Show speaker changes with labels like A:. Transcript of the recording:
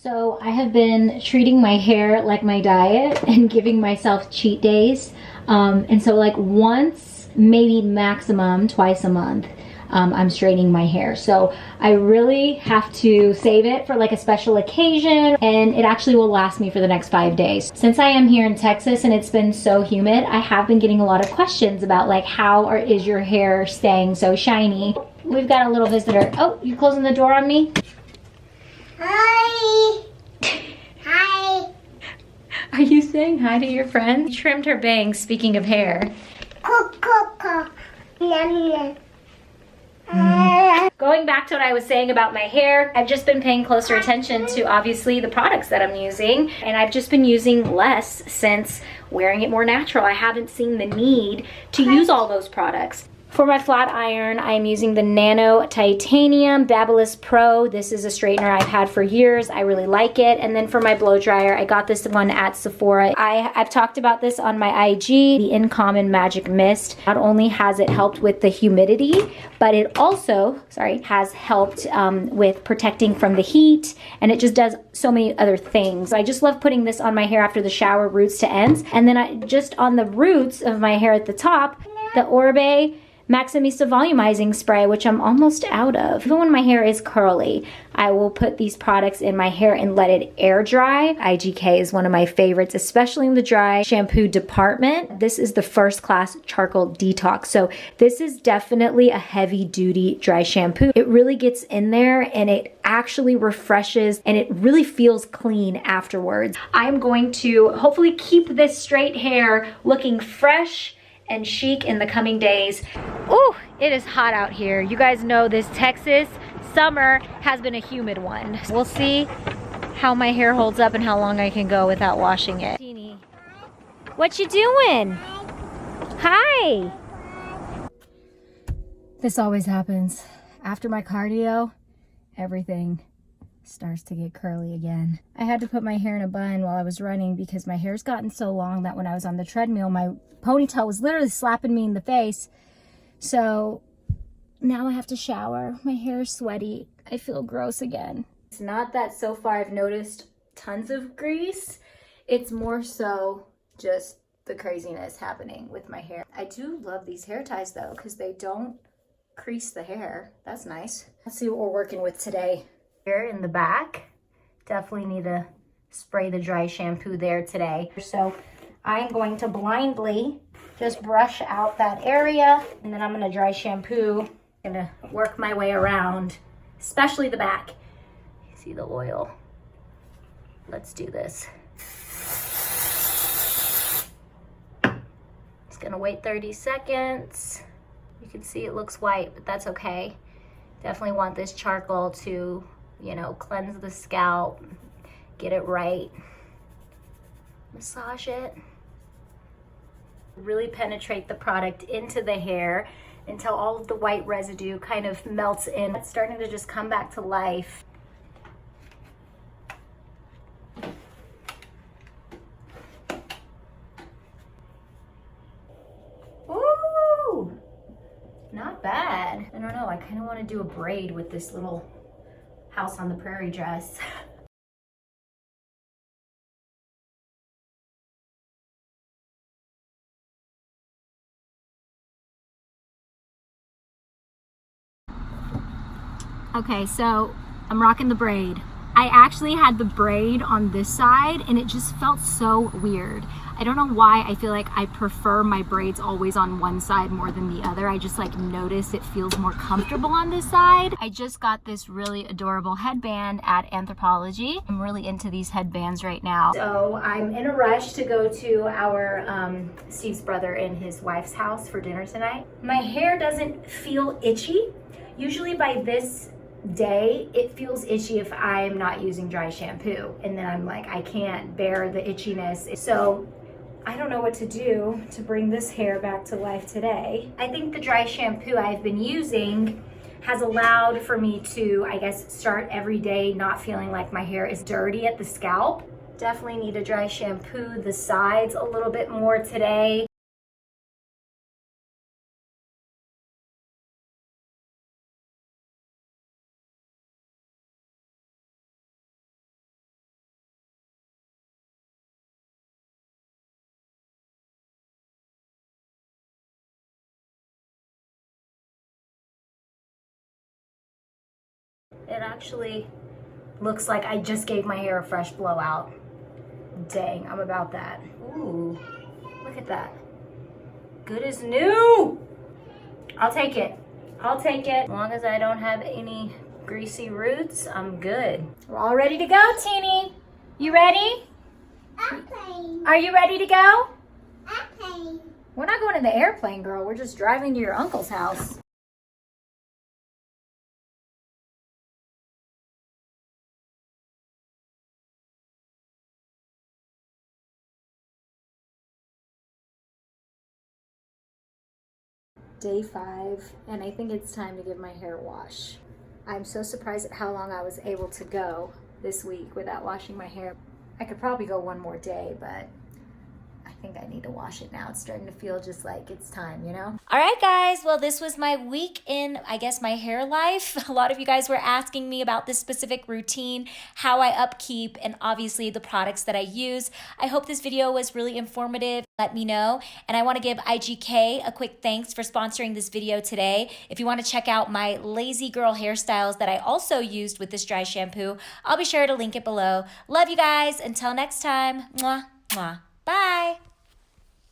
A: So I have been treating my hair like my diet and giving myself cheat days. And so like once, maybe maximum twice a month, I'm straightening my hair. So I really have to save it for like a special occasion, and it actually will last me for the next 5 days. Since I am here in Texas and it's been so humid, I have been getting a lot of questions about like is your hair staying so shiny? We've got a little visitor. Oh, you closing the door on me?
B: Hi. Hi.
A: Are you saying hi to your friend? She trimmed her bangs, speaking of hair.
B: Coco. Yum.
A: Going back to what I was saying about my hair, I've just been paying closer attention to obviously the products that I'm using, and I've just been using less since wearing it more natural. I haven't seen the need to use all those products. For my flat iron, I'm using the Nano Titanium BaBylissPRO. This is a straightener I've had for years. I really like it. And then for my blow dryer, I got this one at Sephora. I've talked about this on my IG, the In Common Magic Mist. Not only has it helped with the humidity, but it also, has helped with protecting from the heat, and it just does so many other things. I just love putting this on my hair after the shower, roots to ends. And then just on the roots of my hair at the top, the Orbe Maximista Volumizing Spray, which I'm almost out of. Even when my hair is curly, I will put these products in my hair and let it air dry. IGK is one of my favorites, especially in the dry shampoo department. This is the First Class Charcoal Detox. So this is definitely a heavy duty dry shampoo. It really gets in there and it actually refreshes and it really feels clean afterwards. I'm going to hopefully keep this straight hair looking fresh and chic in the coming days. Ooh, it is hot out here. You guys know this Texas summer has been a humid one. We'll see how my hair holds up and how long I can go without washing it. What you doing? Hi. This always happens. After my cardio, everything starts to get curly again. I had to put my hair in a bun while I was running because my hair's gotten so long that when I was on the treadmill, my ponytail was literally slapping me in the face. So now I have to shower. My hair is sweaty. I feel gross again. It's not that so far I've noticed tons of grease. It's more so just the craziness happening with my hair. I do love these hair ties though, because they don't crease the hair. That's nice. Let's see what we're working with today. Here in the back, definitely need to spray the dry shampoo there today. So I'm going to blindly just brush out that area, and then I'm gonna dry shampoo. I'm gonna work my way around, especially the back. You see the oil? Let's do this. Just gonna wait 30 seconds. You can see it looks white, but that's okay. Definitely want this charcoal to, you know, cleanse the scalp, get it right. Massage it. Really penetrate the product into the hair until all of the white residue kind of melts in. It's starting to just come back to life. Ooh, not bad. I don't know, I kind of want to do a braid with this little House on the Prairie dress. Okay, so I'm rocking the braid. I actually had the braid on this side and it just felt so weird. I don't know why. I feel like I prefer my braids always on one side more than the other. I just like notice it feels more comfortable on this side. I just got this really adorable headband at Anthropologie. I'm really into these headbands right now. So I'm in a rush to go to our Steve's brother and his wife's house for dinner tonight. My hair doesn't feel itchy. Usually by this day it feels itchy if I'm not using dry shampoo, and then I'm like, I can't bear the itchiness. So I don't know what to do to bring this hair back to life today. I think the dry shampoo I've been using has allowed for me to, I guess, start every day not feeling like my hair is dirty at the scalp. Definitely need to dry shampoo the sides a little bit more today. it actually looks like I just gave my hair a fresh blowout. Dang, I'm about that. Ooh, look at that. Good as new. I'll take it. I'll take it. As long as I don't have any greasy roots, I'm good. We're all ready to go, Teeny. You ready?
B: Okay.
A: Are you ready to go?
B: Okay.
A: We're not going in the airplane, girl. We're just driving to your uncle's house. Day 5, and I think it's time to give my hair a wash. I'm so surprised at how long I was able to go this week without washing my hair. I could probably go one more day, but I think I need to wash it now. It's starting to feel just like it's time, you know? All right, guys. Well, this was my week in, I guess, my hair life. A lot of you guys were asking me about this specific routine, how I upkeep, and obviously the products that I use. I hope this video was really informative. Let me know. And I want to give IGK a quick thanks for sponsoring this video today. If you want to check out my lazy girl hairstyles that I also used with this dry shampoo, I'll be sure to link it below. Love you guys. Until next time. Mwah, mwah. Bye.